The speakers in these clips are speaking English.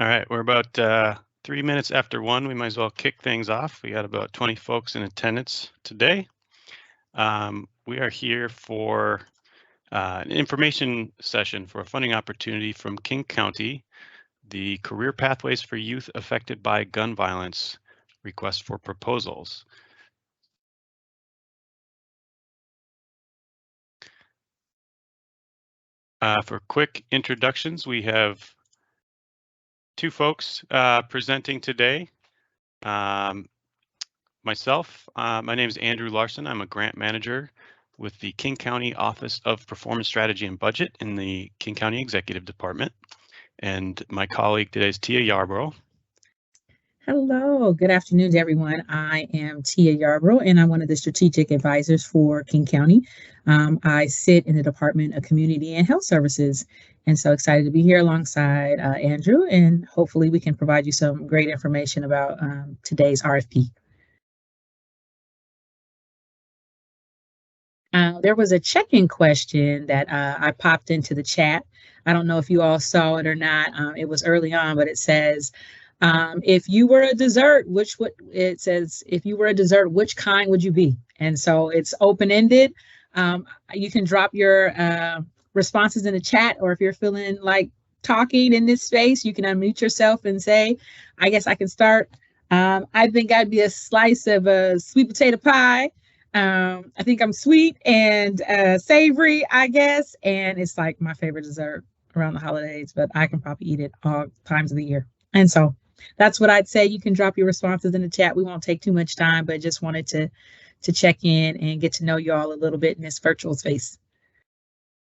All right, we're about 3 minutes after 1. We might as well kick things off. We got about 20 folks in attendance today. We are here for an information session for a funding opportunity from King County, the Career Pathways for Youth Affected by Gun Violence request for proposals. For quick introductions, we have two folks presenting today. Myself, my name is Andrew Larson. I'm a grant manager with the King County Office of Performance Strategy and Budget in the King County Executive Department. And my colleague today is Tia Yarbrough. Hello, good afternoon to everyone. I am Tia Yarbrough, and I'm one of the strategic advisors for King County. I sit in the Department of Community and Health Services, and so excited to be here alongside Andrew, and hopefully we can provide you some great information about today's RFP. There was a check-in question that I popped into the chat. I don't know if you all saw it or not. It was early on, but it says, if you were a dessert, if you were a dessert, which kind would you be? And so it's open-ended. You can drop your responses in the chat, or if you're feeling like talking in this space, you can unmute yourself and say, I guess I can start. I think I'd be a slice of a sweet potato pie. I think I'm sweet and savory, I guess, and it's like my favorite dessert around the holidays, but I can probably eat it all times of the year. And so that's what I'd say. You can drop your responses in the chat. We won't take too much time, but just wanted to check in and get to know you all a little bit in this virtual space.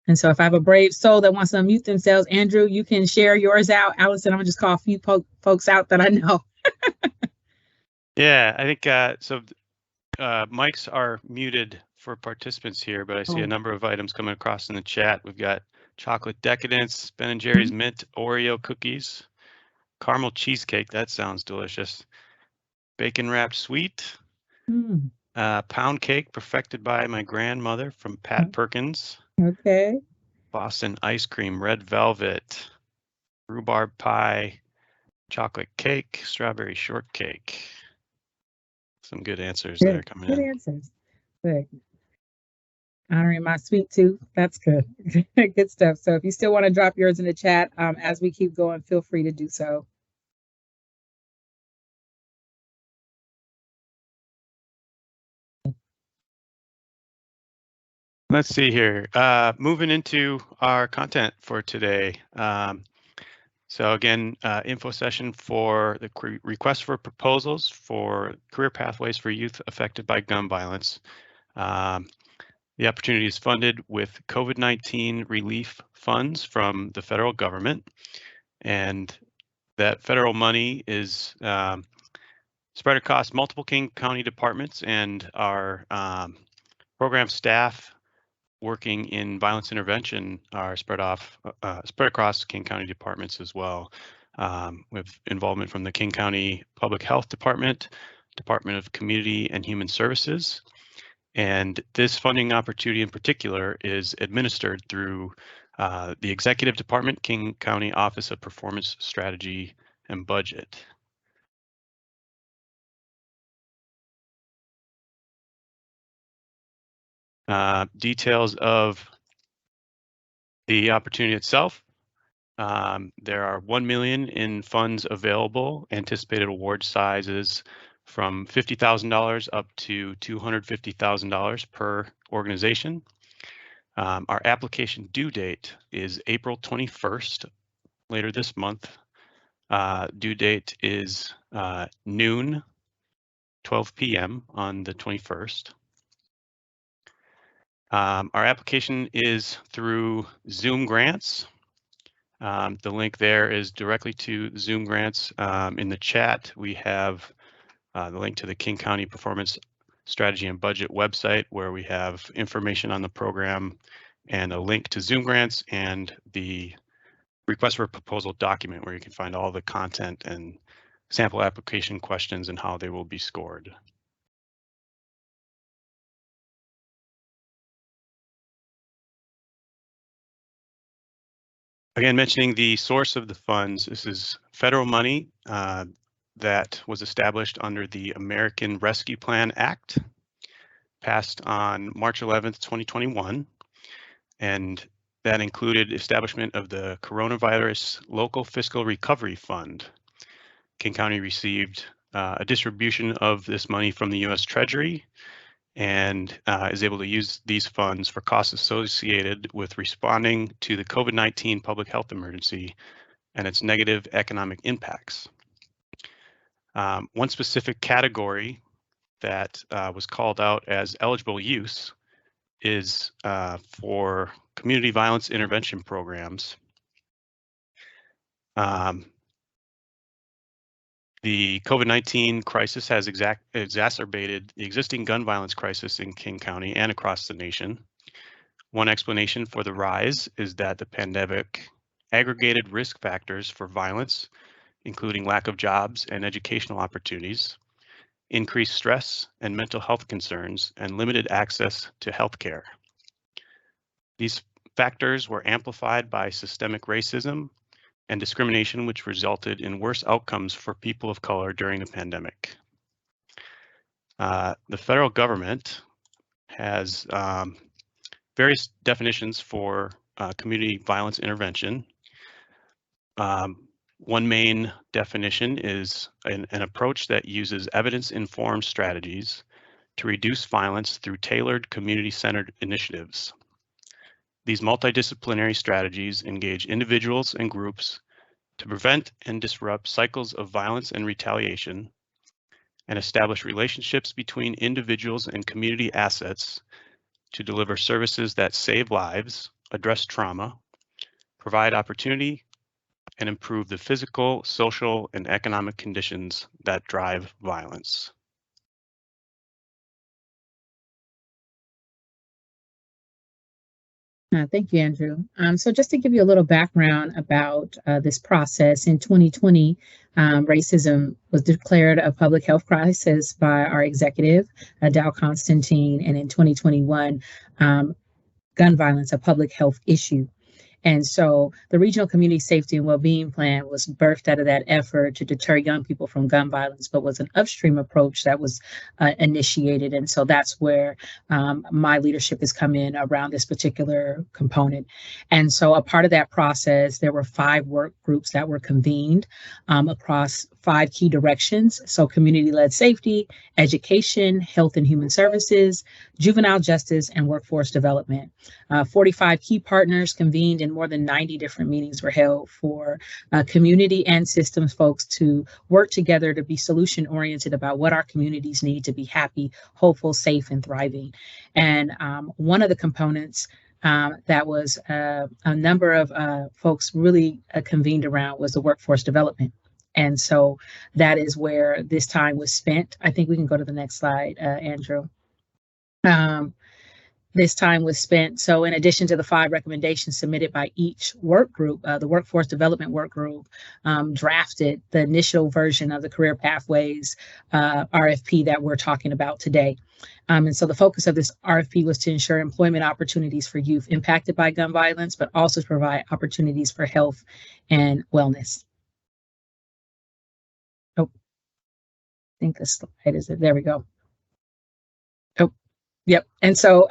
And so if I have a brave soul that wants to unmute themselves, Andrew, you can share yours out. Allison, I'm gonna just call a few folks out that I know. Yeah, I think so. Mics are muted for participants here, but I see a number of items coming across in the chat. We've got chocolate decadence, Ben & Jerry's mint Oreo cookies, caramel cheesecake. That sounds delicious. Bacon wrapped sweet. Pound cake perfected by my grandmother from Pat Perkins. Okay. Boston ice cream, red velvet, rhubarb pie, chocolate cake, strawberry shortcake. Some good answers there coming in. Good answers. Good. Honoring my sweet tooth. That's good. Good stuff. So if you still want to drop yours in the chat as we keep going, feel free to do so. Let's see here. Moving into our content for today. So again, info session for the request for proposals for career pathways for youth affected by gun violence. The opportunity is funded with COVID-19 relief funds from the federal government, and that federal money is spread across multiple King County departments, and our program staff working in violence intervention are spread across King County departments as well, with involvement from the King County Public Health Department, Department of Community and Human Services. And this funding opportunity in particular is administered through the Executive Department, King County Office of Performance Strategy and Budget. Details of the opportunity itself. There are $1 million in funds available, anticipated award sizes from $50,000 up to $250,000 per organization. Our application due date is April 21st, later this month. Due date is noon, 12 p.m. on the 21st. Our application is through Zoom Grants. The link there is directly to Zoom Grants. In the chat, we have the link to the King County Performance Strategy and Budget website, where we have information on the program and a link to Zoom Grants and the request for a proposal document, where you can find all the content and sample application questions and how they will be scored. Again, mentioning the source of the funds, this is federal money that was established under the American Rescue Plan Act, passed on March 11th, 2021, and that included establishment of the Coronavirus Local Fiscal Recovery Fund. King County received a distribution of this money from the U.S. Treasury and is able to use these funds for costs associated with responding to the COVID-19 public health emergency and its negative economic impacts. One specific category that was called out as eligible use is for community violence intervention programs. The COVID-19 crisis has exacerbated the existing gun violence crisis in King County and across the nation. One explanation for the rise is that the pandemic aggregated risk factors for violence, including lack of jobs and educational opportunities, increased stress and mental health concerns, and limited access to health care. These factors were amplified by systemic racism and discrimination, which resulted in worse outcomes for people of color during the pandemic. The federal government has various definitions for community violence intervention. One main definition is an approach that uses evidence-informed strategies to reduce violence through tailored community-centered initiatives. These multidisciplinary strategies engage individuals and groups to prevent and disrupt cycles of violence and retaliation, and establish relationships between individuals and community assets to deliver services that save lives, address trauma, provide opportunity, and improve the physical, social, and economic conditions that drive violence. Thank you, Andrew. So just to give you a little background about this process, in 2020, racism was declared a public health crisis by our executive, Dow Constantine, and in 2021, gun violence a public health issue. And so the Regional Community Safety and Wellbeing Plan was birthed out of that effort to deter young people from gun violence, but was an upstream approach that was initiated. And so that's where my leadership has come in around this particular component. And so a part of that process, there were 5 work groups that were convened across 5 key directions. So community-led safety, education, health and human services, juvenile justice, and workforce development. 45 key partners convened and more than 90 different meetings were held for community and systems folks to work together to be solution oriented about what our communities need to be happy, hopeful, safe, and thriving. And one of the components that was a number of folks really convened around was the workforce development. And so that is where this time was spent. I think we can go to the next slide, Andrew. This time was spent. So in addition to the 5 recommendations submitted by each work group, the Workforce Development Work Group drafted the initial version of the Career Pathways RFP that we're talking about today. And so the focus of this RFP was to ensure employment opportunities for youth impacted by gun violence, but also to provide opportunities for health and wellness. Oh, I think the slide is it. There we go. Oh, yep. And so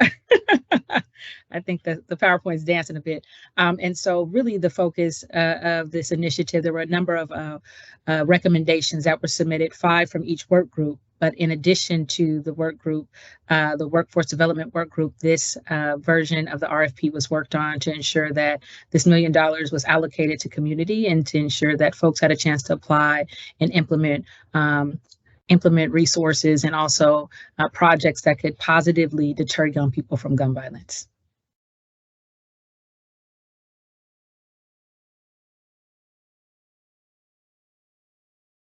I think the PowerPoint is dancing a bit. And so really the focus of this initiative, there were a number of recommendations that were submitted, 5 from each work group. But in addition to the work group, the Workforce Development Work Group, this version of the RFP was worked on to ensure that this $1 million was allocated to community and to ensure that folks had a chance to apply and implement resources and also projects that could positively deter young people from gun violence.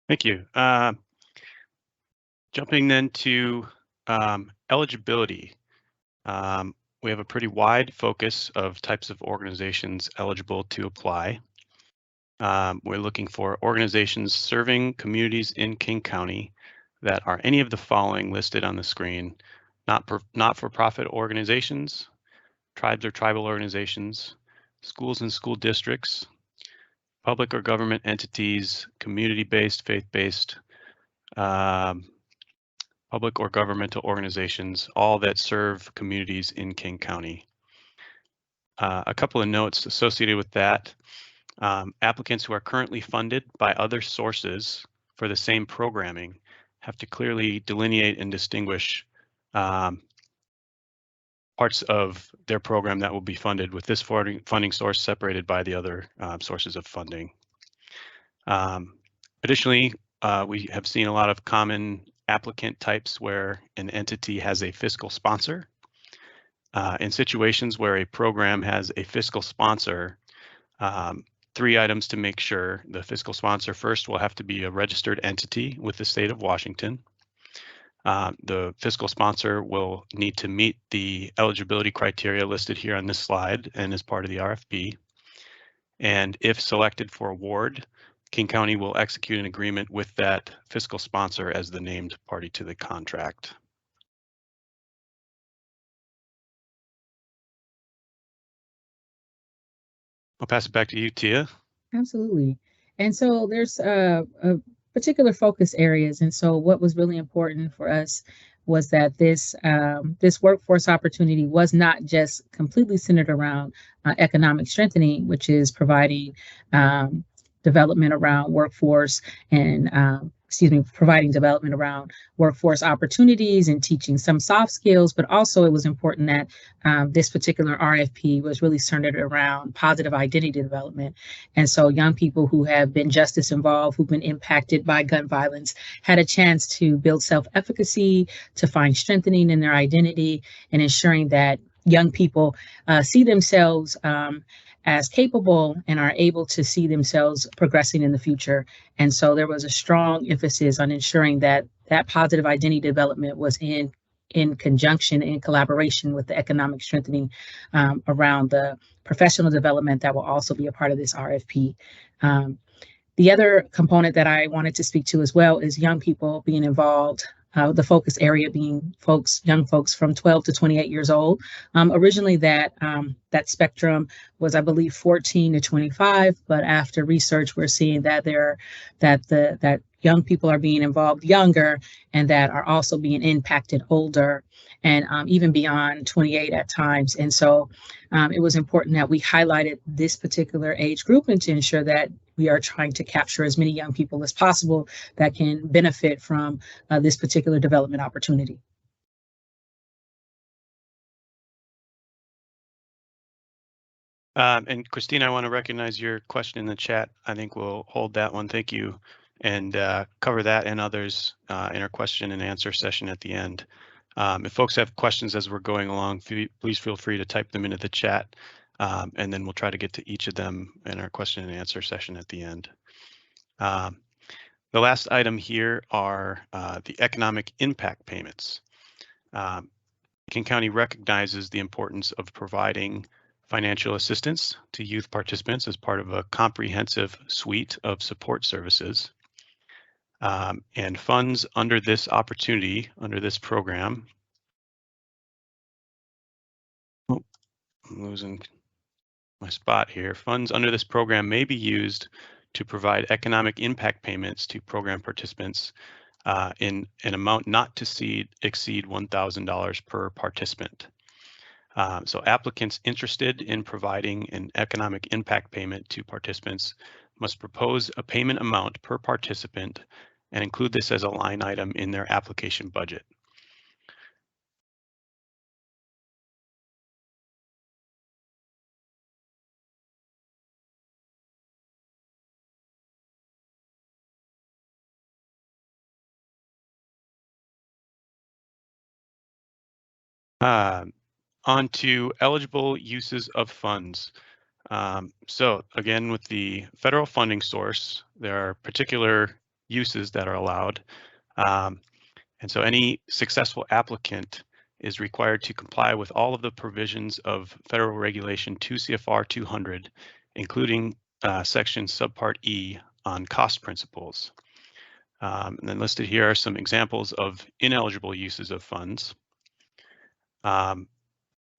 Thank you. Jumping then to eligibility. We have a pretty wide focus of types of organizations eligible to apply. We're looking for organizations serving communities in King County that are any of the following listed on the screen: not-for-profit organizations, tribes or tribal organizations, schools and school districts, public or government entities, community-based, faith-based, public or governmental organizations, all that serve communities in King County. A couple of notes associated with that. Applicants who are currently funded by other sources for the same programming have to clearly delineate and distinguish parts of their program that will be funded with this funding source separated by the other sources of funding. Additionally, we have seen a lot of common applicant types where an entity has a fiscal sponsor. In situations where a program has a fiscal sponsor, 3 items to make sure. The fiscal sponsor first will have to be a registered entity with the state of Washington. The fiscal sponsor will need to meet the eligibility criteria listed here on this slide and as part of the RFP. And if selected for award, King County will execute an agreement with that fiscal sponsor as the named party to the contract. I'll pass it back to you, Tia. Absolutely. And so there's a particular focus areas. And so what was really important for us was that this workforce opportunity was not just completely centered around economic strengthening, which is providing development around workforce and providing development around workforce opportunities and teaching some soft skills, but also it was important that this particular RFP was really centered around positive identity development. And so young people who have been justice involved, who've been impacted by gun violence, had a chance to build self-efficacy, to find strengthening in their identity, and ensuring that young people see themselves as capable and are able to see themselves progressing in the future. And so there was a strong emphasis on ensuring that that positive identity development was in conjunction, in collaboration with the economic strengthening around the professional development that will also be a part of this RFP. The other component that I wanted to speak to as well is young people being involved. The focus area being young folks from 12 to 28 years old. Originally, that spectrum was, I believe, 14 to 25, but after research, we're seeing that that young people are being involved younger, and that are also being impacted older, and even beyond 28 at times. And so, it was important that we highlighted this particular age group, and to ensure that we are trying to capture as many young people as possible that can benefit from this particular development opportunity. And Christine, I want to recognize your question in the chat. I think we'll hold that one. Thank you. And cover that and others in our question and answer session at the end. If folks have questions as we're going along, please feel free to type them into the chat, and then we'll try to get to each of them in our question and answer session at the end. The last item here are the economic impact payments. King County recognizes the importance of providing financial assistance to youth participants as part of a comprehensive suite of support services. And funds under this opportunity, under this program, oh, I'm losing my spot here. Funds under this program may be used to provide economic impact payments to program participants in an amount not to exceed $1,000 per participant. So applicants interested in providing an economic impact payment to participants must propose a payment amount per participant and include this as a line item in their application budget. On to eligible uses of funds. So again, with the federal funding source, there are particular uses that are allowed. And so any successful applicant is required to comply with all of the provisions of Federal Regulation 2 CFR 200, including section subpart E on cost principles. And then listed here are some examples of ineligible uses of funds.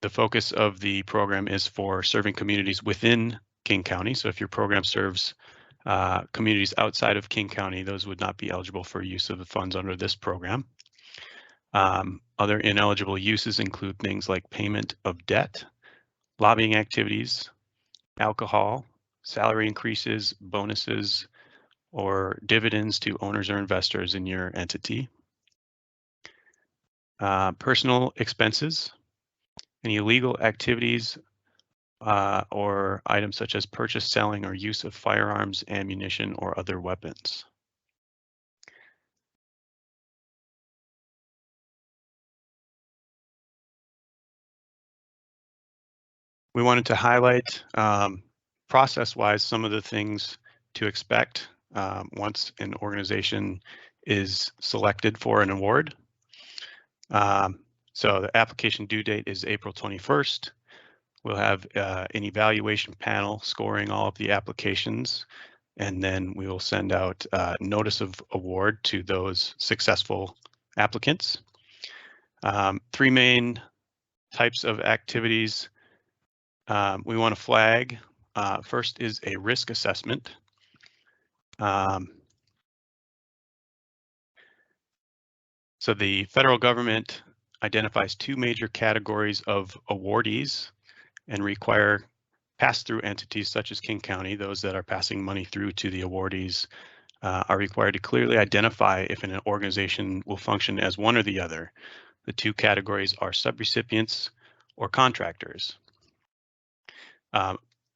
The focus of the program is for serving communities within King County. So if your program serves communities outside of King County, those would not be eligible for use of the funds under this program. Other ineligible uses include things like payment of debt, lobbying activities, alcohol, salary increases, bonuses, or dividends to owners or investors in your entity. Personal expenses, any illegal activities or items such as purchase, selling, or use of firearms, ammunition, or other weapons. We wanted to highlight process-wise some of the things to expect once an organization is selected for an award. So the application due date is April 21st. We'll have an evaluation panel scoring all of the applications, and then we will send out notice of award to those successful applicants. Three main types of activities we want to flag. First is a risk assessment. So the federal government identifies two major categories of awardees and require pass-through entities such as King County, those that are passing money through to the awardees, are required to clearly identify if an organization will function as one or the other. The two categories are subrecipients or contractors.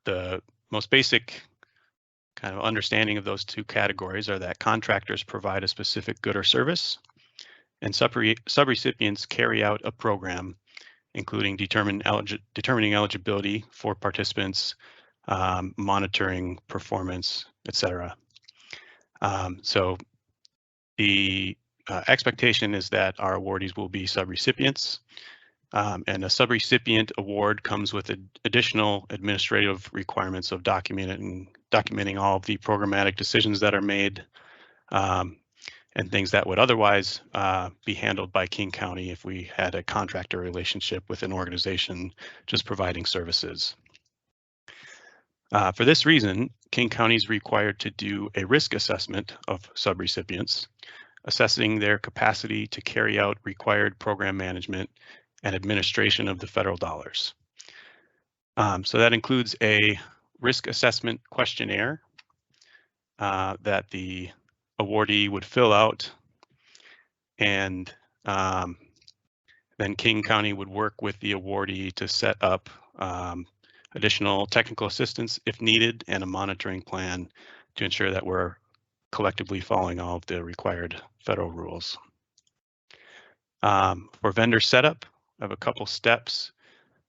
The most basic kind of understanding of those two categories are that contractors provide a specific good or service, and subrecipients carry out a program, including determining eligibility for participants, monitoring performance, etc. So the expectation is that our awardees will be subrecipients, and a subrecipient award comes with additional administrative requirements of documenting all of the programmatic decisions that are made, and things that would otherwise be handled by King County if we had a contractor relationship with an organization just providing services. For this reason, King County is required to do a risk assessment of subrecipients, assessing their capacity to carry out required program management and administration of the federal dollars. So that includes a risk assessment questionnaire that the awardee would fill out, and then King County would work with the awardee to set up additional technical assistance if needed and a monitoring plan to ensure that we're collectively following all of the required federal rules. For vendor setup, I have a couple steps.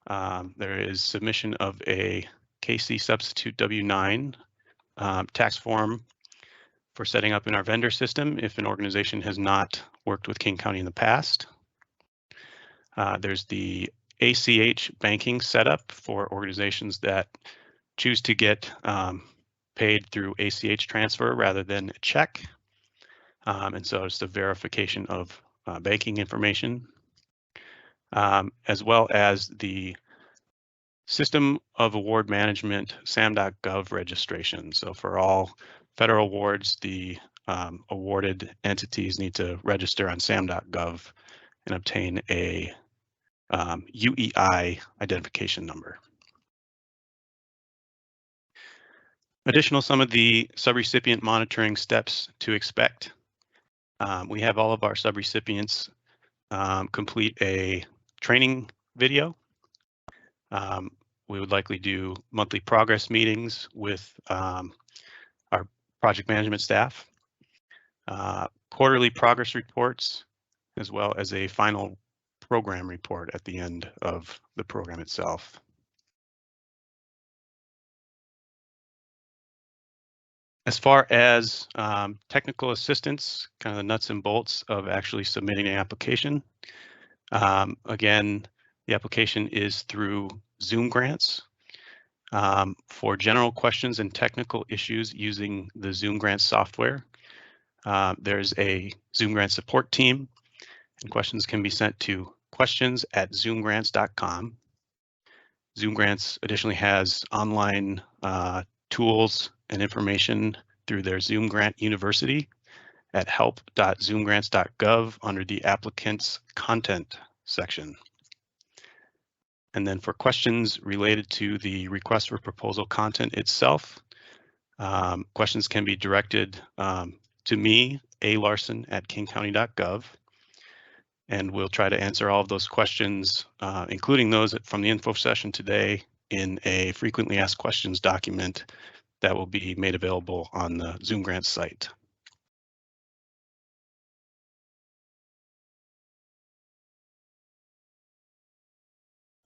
There is submission of a KC substitute W-9 tax form for setting up in our vendor system if an organization has not worked with King County in the past. There's the ACH banking setup for organizations that choose to get paid through ACH transfer rather than a check. And so it's the verification of banking information, as well as the System of Award Management SAM.gov registration. So for all federal awards, the awarded entities need to register on SAM.gov and obtain a UEI identification number. Some of the subrecipient monitoring steps to expect. We have all of our subrecipients complete a training video. We would likely do monthly progress meetings with our project management staff, quarterly progress reports, as well as a final program report at the end of the program itself. As far as technical assistance, kind of the nuts and bolts of actually submitting an application. Again, the application is through Zoom grants. For general questions and technical issues using the Zoom Grants software, there's a Zoom Grants support team, and questions can be sent to questions@zoomgrants.com. Zoom Grants additionally has online tools and information through their Zoom Grant University at help.zoomgrants.gov under the Applicants Content section. And then for questions related to the request for proposal content itself, questions can be directed to me, alarson@kingcounty.gov. And we'll try to answer all of those questions, including those from the info session today, in a frequently asked questions document that will be made available on the Zoom Grants site.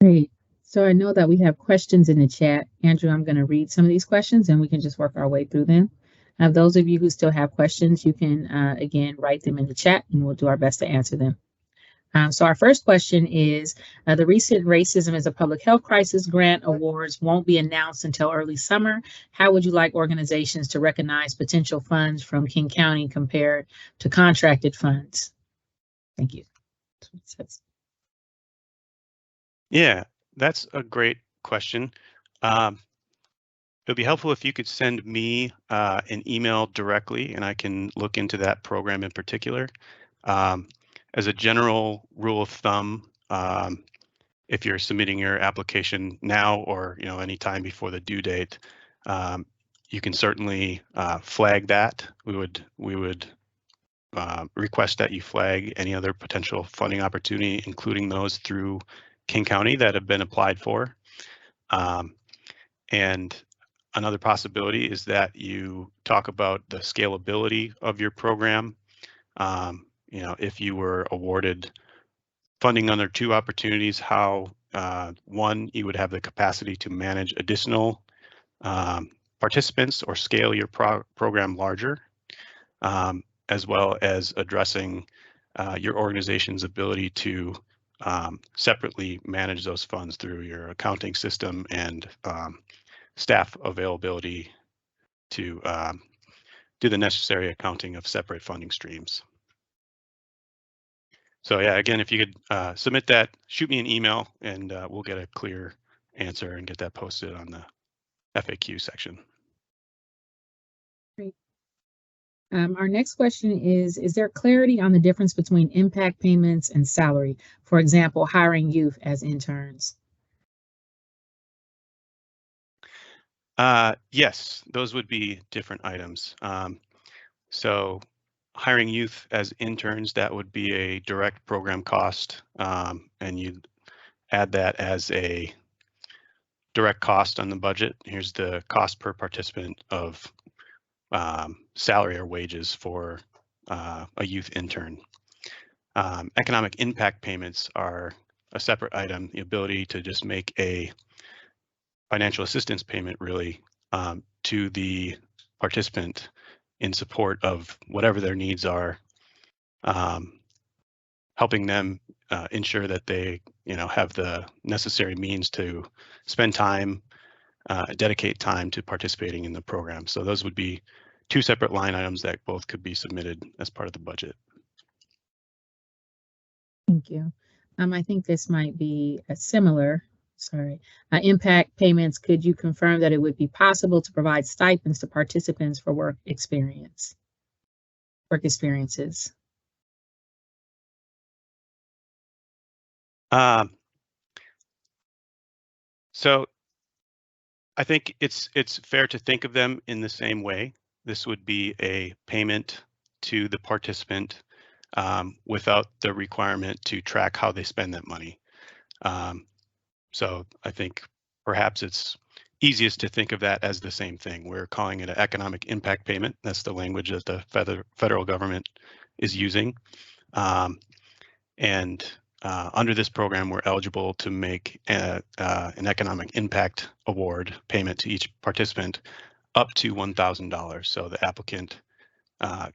Great. So I know that we have questions in the chat. Andrew, I'm going to read some of these questions and we can just work our way through them. Those of you who still have questions, you can, again, write them in the chat and we'll do our best to answer them. So our first question is, the recent Racism is a Public Health Crisis grant awards won't be announced until early summer. How would you like organizations to recognize potential funds from King County compared to contracted funds? Thank you. Yeah, that's a great question. It'd be helpful if you could send me an email directly and I can look into that program in particular. As a general rule of thumb, if you're submitting your application now or any time before the due date, you can certainly flag that. We would request that you flag any other potential funding opportunity, including those through King County that have been applied for. And another possibility is that you talk about the scalability of your program. If you were awarded funding under 2 opportunities, how one, you would have the capacity to manage additional participants or scale your program larger, as well as addressing your organization's ability to separately manage those funds through your accounting system and staff availability to do the necessary accounting of separate funding streams. So yeah, again, if you could submit that, shoot me an email and we'll get a clear answer and get that posted on the FAQ section. Great. Our next question is there clarity on the difference between impact payments and salary? For example, hiring youth as interns? Yes, those would be different items. So hiring youth as interns, that would be a direct program cost, and you'd add that as a direct cost on the budget. Here's the cost per participant of salary or wages for a youth intern. Economic impact payments are a separate item, the ability to just make a financial assistance payment really to the participant in support of whatever their needs are, helping them ensure that they have the necessary means to spend time, dedicate time to participating in the program. So those would be 2 separate line items that both could be submitted as part of the budget. Thank you. I think this might be a similar, impact payments. Could you confirm that it would be possible to provide stipends to participants for work experiences? So I think it's fair to think of them in the same way. This would be a payment to the participant without the requirement to track how they spend that money. So I think perhaps it's easiest to think of that as the same thing. We're calling it an economic impact payment. That's the language that the federal government is using. Under this program, we're eligible to make an economic impact award payment to each participant up to $1,000. So the applicant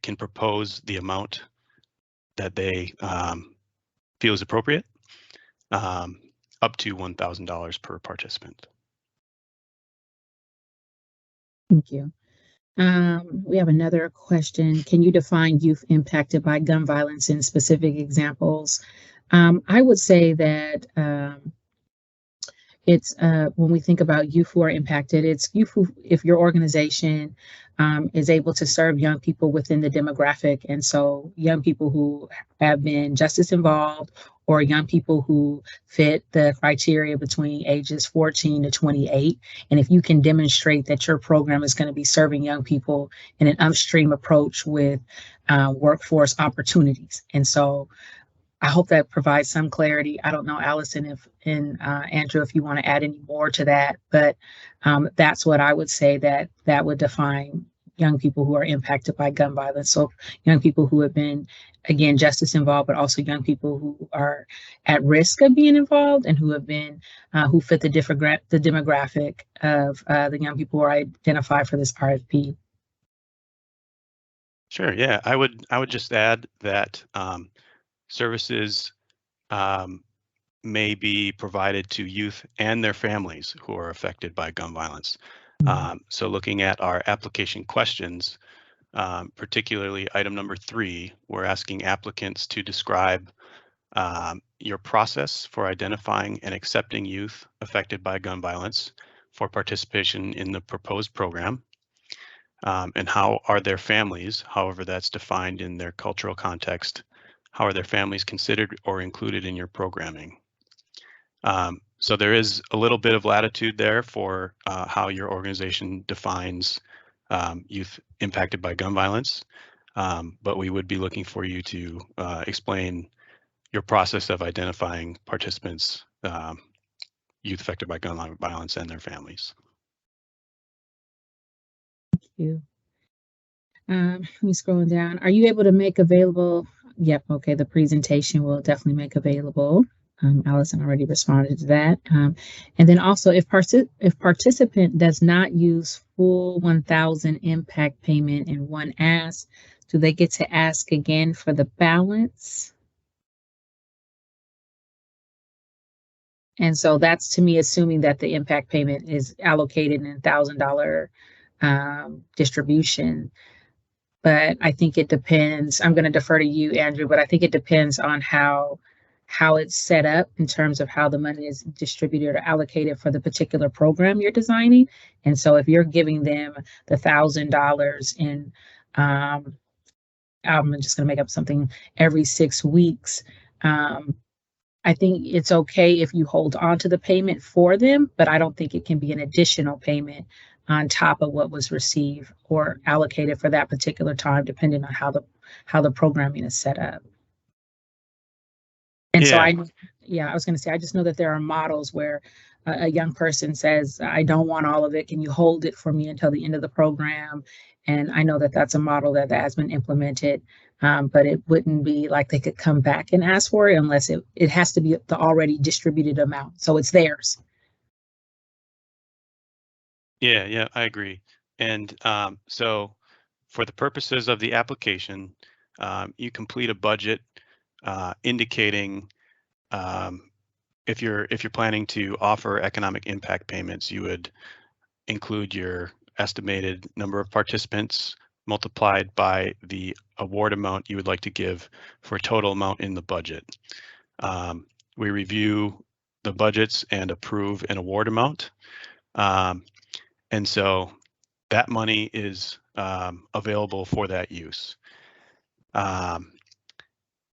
can propose the amount that they feel is appropriate, up to $1,000 per participant. Thank you. We have another question. Can you define youth impacted by gun violence in specific examples? I would say that it's when we think about youth who are impacted, it's youth who, if your organization is able to serve young people within the demographic, and so young people who have been justice involved or young people who fit the criteria between ages 14 to 28. And if you can demonstrate that your program is going to be serving young people in an upstream approach with workforce opportunities. And so I hope that provides some clarity. I don't know, Allison, if and Andrew, if you want to add any more to that, but that's what I would say that would define young people who are impacted by gun violence. So young people who have been, again, justice involved, but also young people who are at risk of being involved and who have been who fit the demographic of the young people who are identified for this RFP. Sure. Yeah, I would just add that services may be provided to youth and their families who are affected by gun violence. So looking at our application questions, particularly item number 3, we're asking applicants to describe your process for identifying and accepting youth affected by gun violence for participation in the proposed program. And how are their families, however that's defined in their cultural context, how are their families considered or included in your programming? So there is a little bit of latitude there for how your organization defines youth impacted by gun violence, but we would be looking for you to explain your process of identifying participants, youth affected by gun violence and their families. Thank you. Let me scroll down. Are you able to make available? Yep. Okay. The presentation will definitely make available. Allison already responded to that. And then also, if participant does not use full 1,000 impact payment in one ask, do they get to ask again for the balance? And so that's, to me, assuming that the impact payment is allocated in $1,000 distribution. But I think it depends. I'm going to defer to you, Andrew, but I think it depends on how it's set up in terms of how the money is distributed or allocated for the particular program you're designing. And so if you're giving them the $1,000 in, I'm just going to make up something, every 6 weeks, I think it's okay if you hold on to the payment for them, but I don't think it can be an additional payment on top of what was received or allocated for that particular time, depending on how the programming is set up. And so I was going to say, I just know that there are models where a young person says, I don't want all of it. Can you hold it for me until the end of the program? And I know that that's a model that has been implemented, but it wouldn't be like they could come back and ask for it unless it has to be the already distributed amount. So it's theirs. Yeah, I agree. And so for the purposes of the application, you complete a budget indicating if you're planning to offer economic impact payments, you would include your estimated number of participants multiplied by the award amount you would like to give for a total amount in the budget. We review the budgets and approve an award amount. And so that money is available for that use.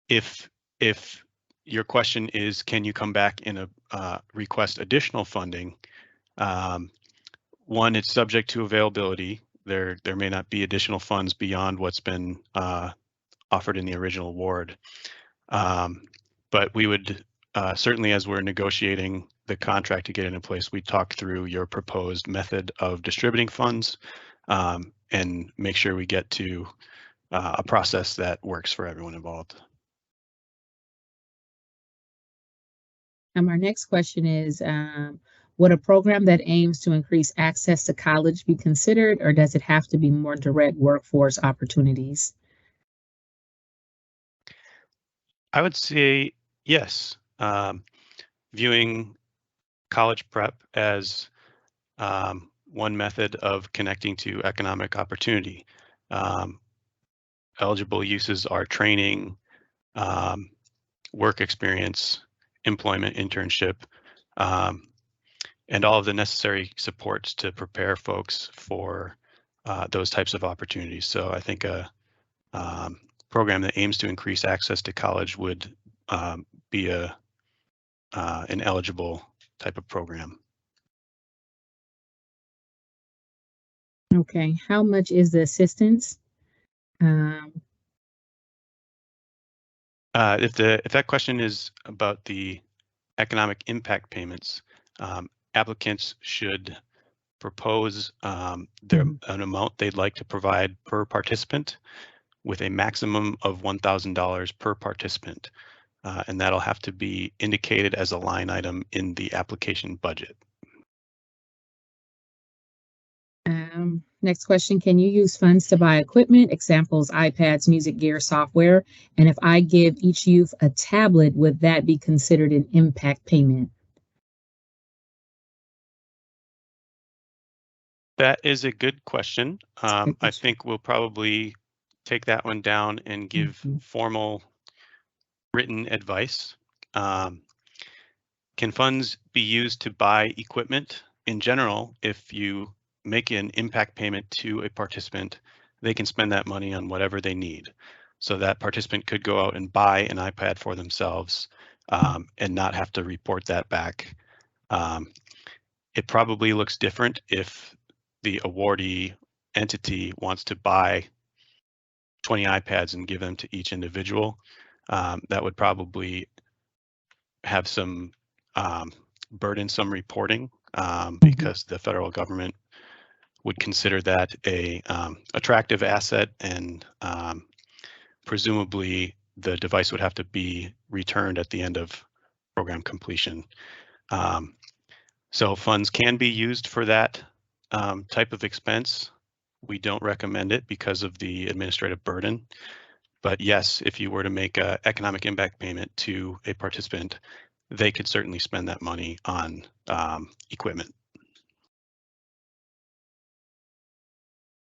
If your question is, can you come back in a request additional funding? One, it's subject to availability. There may not be additional funds beyond what's been offered in the original award. But we would certainly, as we're negotiating the contract to get it in place, we talk through your proposed method of distributing funds and make sure we get to a process that works for everyone involved. Our next question is, would a program that aims to increase access to college be considered, or does it have to be more direct workforce opportunities? I would say yes. Viewing college prep as one method of connecting to economic opportunity. Eligible uses are training, work experience, employment, internship. and all of the necessary supports to prepare folks for those types of opportunities. So I think a program that aims to increase access to college would be an eligible type of program. Okay, how much is the assistance? If that question is about the economic impact payments, applicants should propose an amount they'd like to provide per participant, with a maximum of $1,000 per participant, and that'll have to be indicated as a line item in the application budget. Next question, can you use funds to buy equipment, examples, iPads, music gear, software? And if I give each youth a tablet, would that be considered an impact payment? That is a good question. I think we'll probably take that one down and give formal written advice. Can funds be used to buy equipment? In general, if you make an impact payment to a participant, they can spend that money on whatever they need. So that participant could go out and buy an iPad for themselves and not have to report that back. It probably looks different if the awardee entity wants to buy 20 iPads and give them to each individual. That would probably have some burdensome reporting because the federal government would consider that a attractive asset, and presumably the device would have to be returned at the end of program completion. So funds can be used for that type of expense. We don't recommend it because of the administrative burden. But yes, if you were to make an economic impact payment to a participant, they could certainly spend that money on equipment.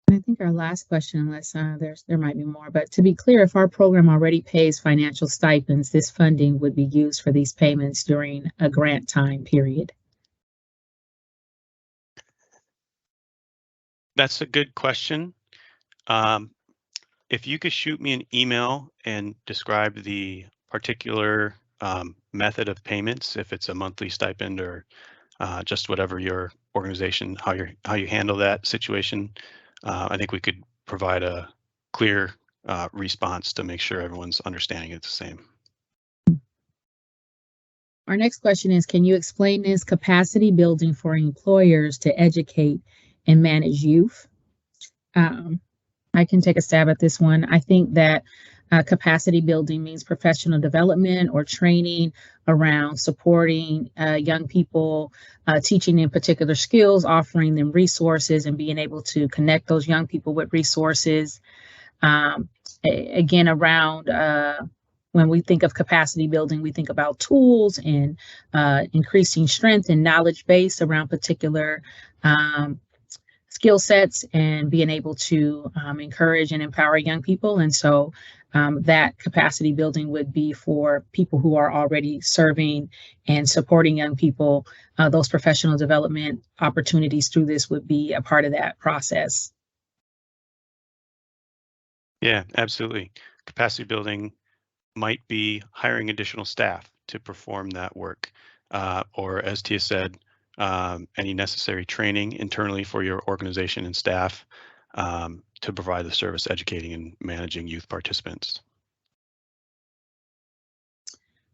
I think our last question, unless there might be more, but to be clear, if our program already pays financial stipends, this funding would be used for these payments during a grant time period. That's a good question. If you could shoot me an email and describe the particular method of payments, if it's a monthly stipend or just whatever your organization, how you handle that situation, I think we could provide a clear response to make sure everyone's understanding it's the same. Our next question is, can you explain this capacity building for employers to educate and manage youth? I can take a stab at this one. I think that capacity building means professional development or training around supporting young people, teaching them particular skills, offering them resources, and being able to connect those young people with resources. Again, around when we think of capacity building, we think about tools and increasing strength and knowledge base around particular skill sets, and being able to encourage and empower young people. And so that capacity building would be for people who are already serving and supporting young people. Those professional development opportunities through this would be a part of that process. Yeah, absolutely. Capacity building might be hiring additional staff to perform that work, or as Tia said, any necessary training internally for your organization and staff to provide the service educating and managing youth participants.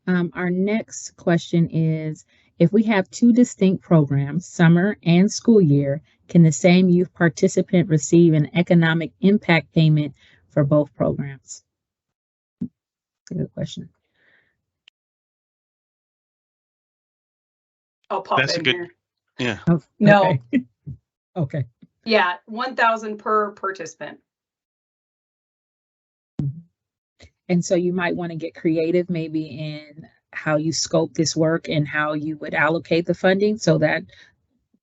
Our next question is, if we have two distinct programs, summer and school year, can the same youth participant receive an economic impact payment for both programs? That's a good question. I'll pop That's in a good, here. yeah. Oh, No. Okay. Okay. Yeah, 1,000 per participant. And so you might want to get creative maybe in how you scope this work and how you would allocate the funding, so that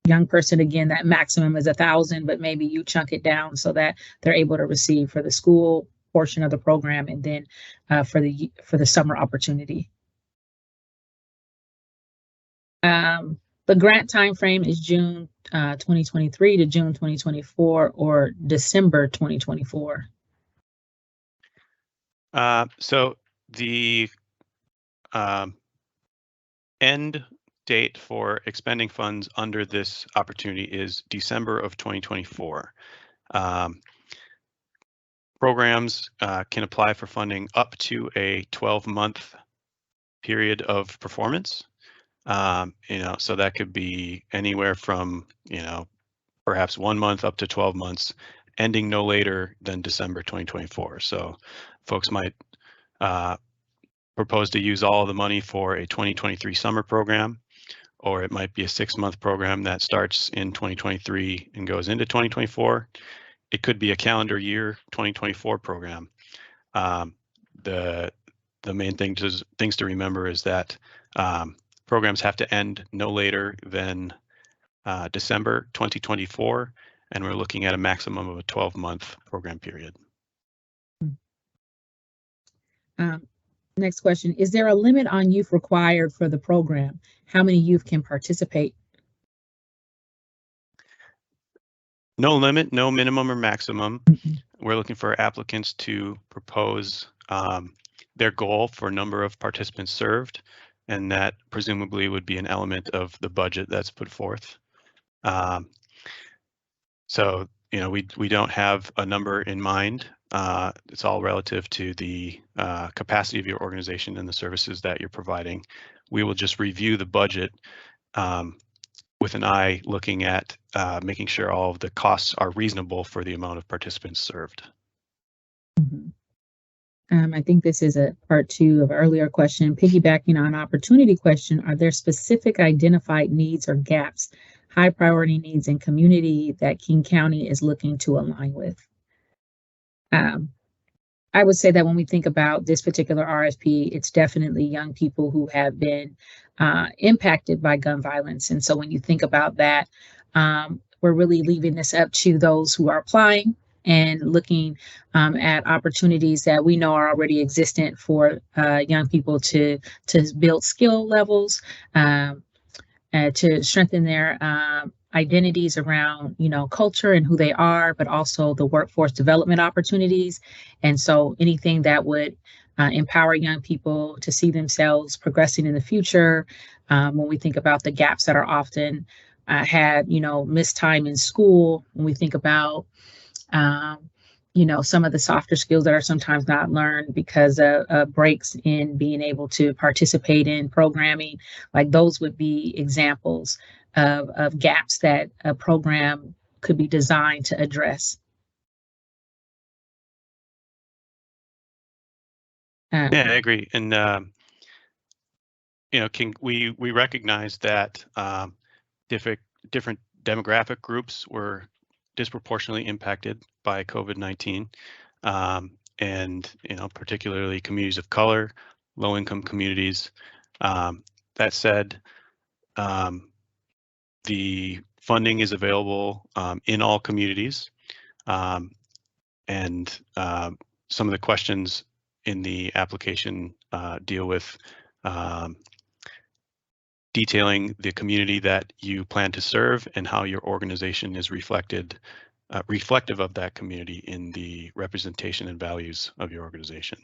young person, again, that maximum is 1,000, but maybe you chunk it down so that they're able to receive for the school portion of the program, and then for the summer opportunity. The grant time frame is June 2023 to June 2024 or December 2024. So the end date for expending funds under this opportunity is December of 2024. Programs can apply for funding up to a 12-month period of performance. So that could be anywhere from, perhaps 1 month up to 12 months, ending no later than December 2024. So folks might propose to use all of the money for a 2023 summer program, or it might be a 6-month program that starts in 2023 and goes into 2024. It could be a calendar year 2024 program. The main things to remember is that programs have to end no later than December 2024, and we're looking at a maximum of a 12-month program period. Next question, is there a limit on youth required for the program? How many youth can participate? No limit, no minimum or maximum. We're looking for applicants to propose their goal for number of participants served, and that presumably would be an element of the budget that's put forth. So, we don't have a number in mind. It's all relative to the capacity of your organization and the services that you're providing. We will just review the budget with an eye looking at making sure all of the costs are reasonable for the amount of participants served. I think this is a part 2 of an earlier question. Piggybacking on opportunity question, are there specific identified needs or gaps, high priority needs in community that King County is looking to align with? I would say that when we think about this particular RFP, it's definitely young people who have been impacted by gun violence. And so when you think about that, we're really leaving this up to those who are applying and looking at opportunities that we know are already existent for young people to build skill levels, to strengthen their identities around, culture and who they are, but also the workforce development opportunities. And so anything that would empower young people to see themselves progressing in the future. When we think about the gaps that are often had, missed time in school, when we think about some of the softer skills that are sometimes not learned because of breaks in being able to participate in programming, like those would be examples of gaps that a program could be designed to address. Yeah, I agree. And, we recognize that different demographic groups were disproportionately impacted by COVID-19, and particularly communities of color, low-income communities. That said, the funding is available in all communities, and some of the questions in the application deal with detailing the community that you plan to serve and how your organization is reflective of that community in the representation and values of your organization.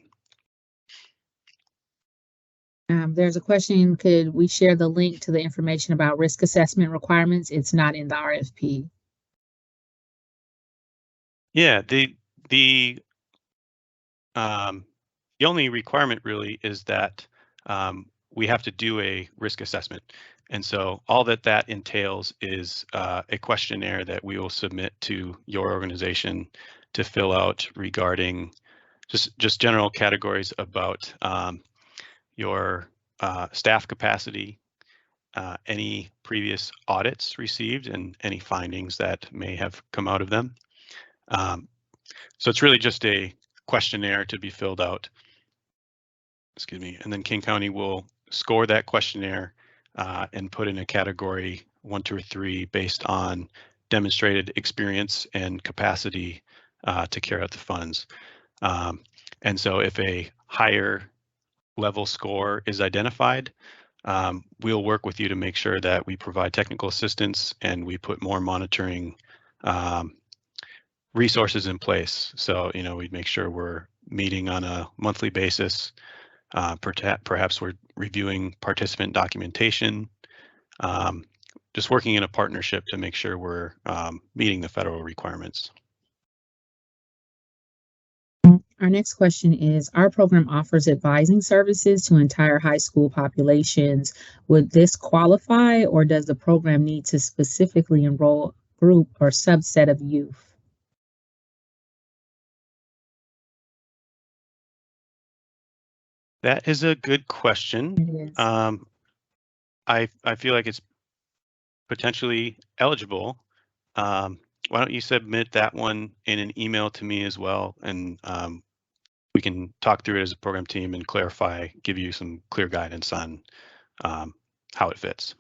There's a question, could we share the link to the information about risk assessment requirements? It's not in the RFP. Yeah, the only requirement really is that we have to do a risk assessment. And so all that entails is a questionnaire that we will submit to your organization to fill out regarding just general categories about your staff capacity, any previous audits received, and any findings that may have come out of them. So it's really just a questionnaire to be filled out. Excuse me, and then King County will score that questionnaire and put in a category 1, 2, or 3 based on demonstrated experience and capacity to carry out the funds. And so if a higher level score is identified, we'll work with you to make sure that we provide technical assistance and we put more monitoring resources in place. So, we'd make sure we're meeting on a monthly basis. Perhaps we're reviewing participant documentation, just working in a partnership to make sure we're meeting the federal requirements. Our next question is, our program offers advising services to entire high school populations. Would this qualify, or does the program need to specifically enroll a group or subset of youth? That is a good question. It is. I feel like it's potentially eligible. Why don't you submit that one in an email to me as well, and we can talk through it as a program team and clarify, give you some clear guidance on how it fits.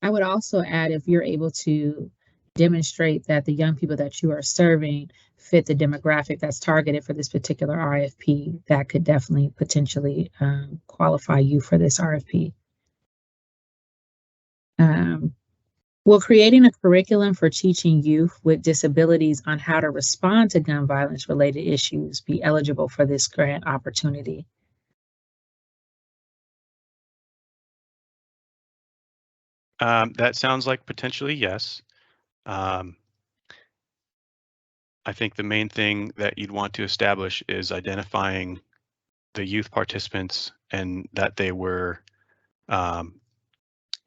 I would also add, if you're able to demonstrate that the young people that you are serving fit the demographic that's targeted for this particular RFP, that could definitely potentially qualify you for this RFP. Will creating a curriculum for teaching youth with disabilities on how to respond to gun violence related issues be eligible for this grant opportunity? That sounds like potentially yes. I think the main thing that you'd want to establish is identifying the youth participants and that they were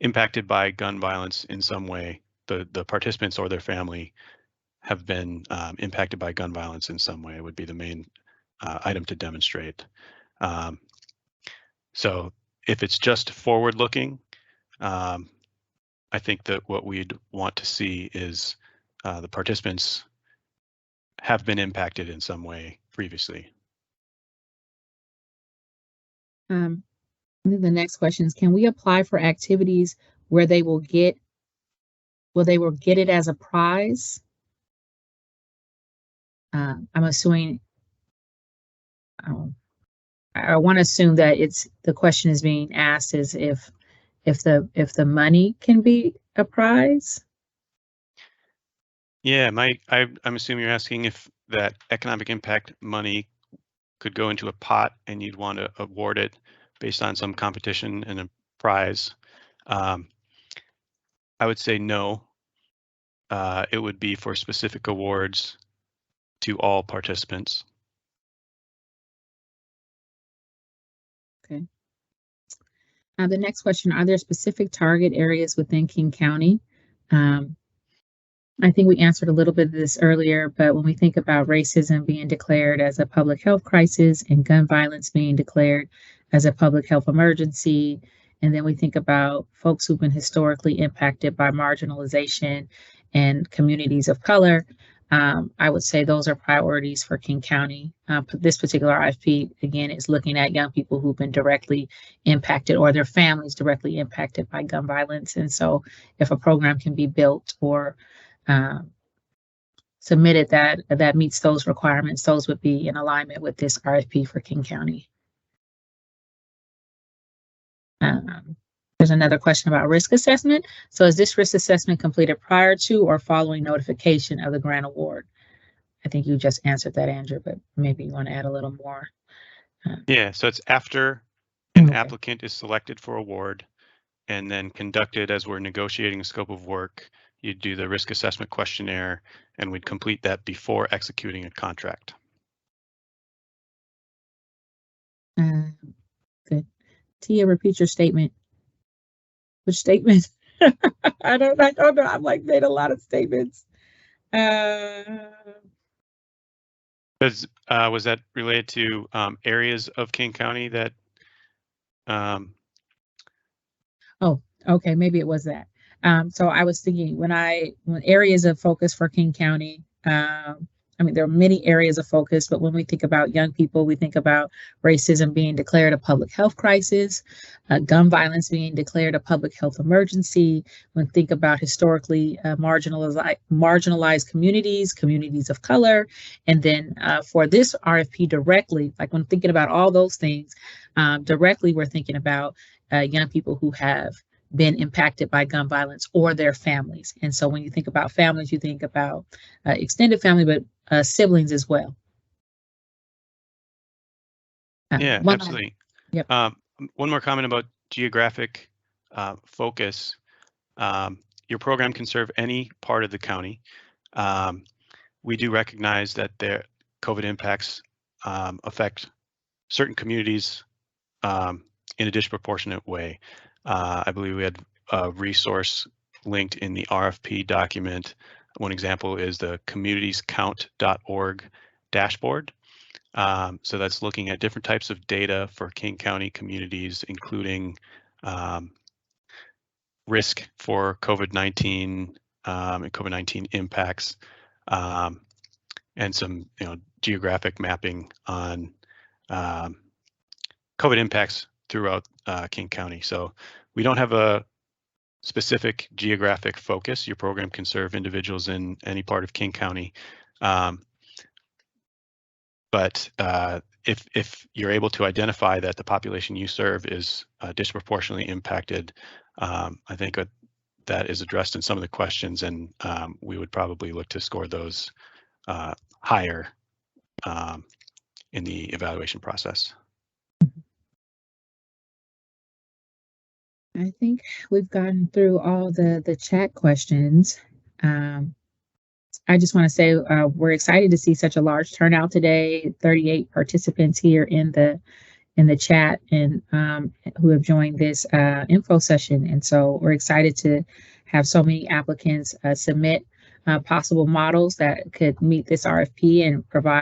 impacted by gun violence in some way. The participants or their family have been impacted by gun violence in some way would be the main item to demonstrate. So if it's just forward-looking, I think that what we'd want to see is the participants have been impacted in some way previously. The next question is, can we apply for activities where they will get it as a prize? I'm assuming, I want to assume that the question is being asked is if the money can be a prize. Yeah, I'm assuming you're asking if that economic impact money could go into a pot and you'd want to award it based on some competition and a prize. I would say no. It would be for specific awards to all participants. Okay. The next question, are there specific target areas within King County? I think we answered a little bit of this earlier, but when we think about racism being declared as a public health crisis and gun violence being declared as a public health emergency, and then we think about folks who've been historically impacted by marginalization and communities of color, I would say those are priorities for King County. This particular RFP, again, is looking at young people who've been directly impacted or their families directly impacted by gun violence. And so if a program can be built or submitted that meets those requirements, those would be in alignment with this RFP for King County. There's another question about risk assessment. So is this risk assessment completed prior to or following notification of the grant award? I think you just answered that, Andrew, but maybe you want to add a little more. Yeah, so it's after an applicant is selected for award and then conducted as we're negotiating a scope of work. You'd do the risk assessment questionnaire and we'd complete that before executing a contract. Good. Tia, repeat your statement. Which statement? I don't know. I've made a lot of statements. Was that related to areas of King County that? Oh, okay, maybe it was that. So I was thinking when areas of focus for King County, I mean, there are many areas of focus, but when we think about young people, we think about racism being declared a public health crisis, gun violence being declared a public health emergency. When we think about historically marginalized communities of color, and then for this RFP directly, like when thinking about all those things, directly we're thinking about young people who have been impacted by gun violence or their families. And so when you think about families, you think about extended family, but siblings as well. Yeah, absolutely. Yep. One more comment about geographic focus. Your program can serve any part of the county. We do recognize that their COVID impacts affect certain communities in a disproportionate way. I believe we had a resource linked in the RFP document. One example is the communitiescount.org dashboard. So that's looking at different types of data for King County communities, including risk for COVID-19 and COVID-19 impacts, and some geographic mapping on COVID impacts throughout King County. So we don't have a specific geographic focus. Your program can serve individuals in any part of King County. But if you're able to identify that the population you serve is disproportionately impacted, I think that is addressed in some of the questions, and we would probably look to score those higher in the evaluation process. I think we've gotten through all the chat questions. I just want to say we're excited to see such a large turnout today. 38 participants here in the chat and who have joined this info session. And so we're excited to have so many applicants submit possible models that could meet this RFP and provide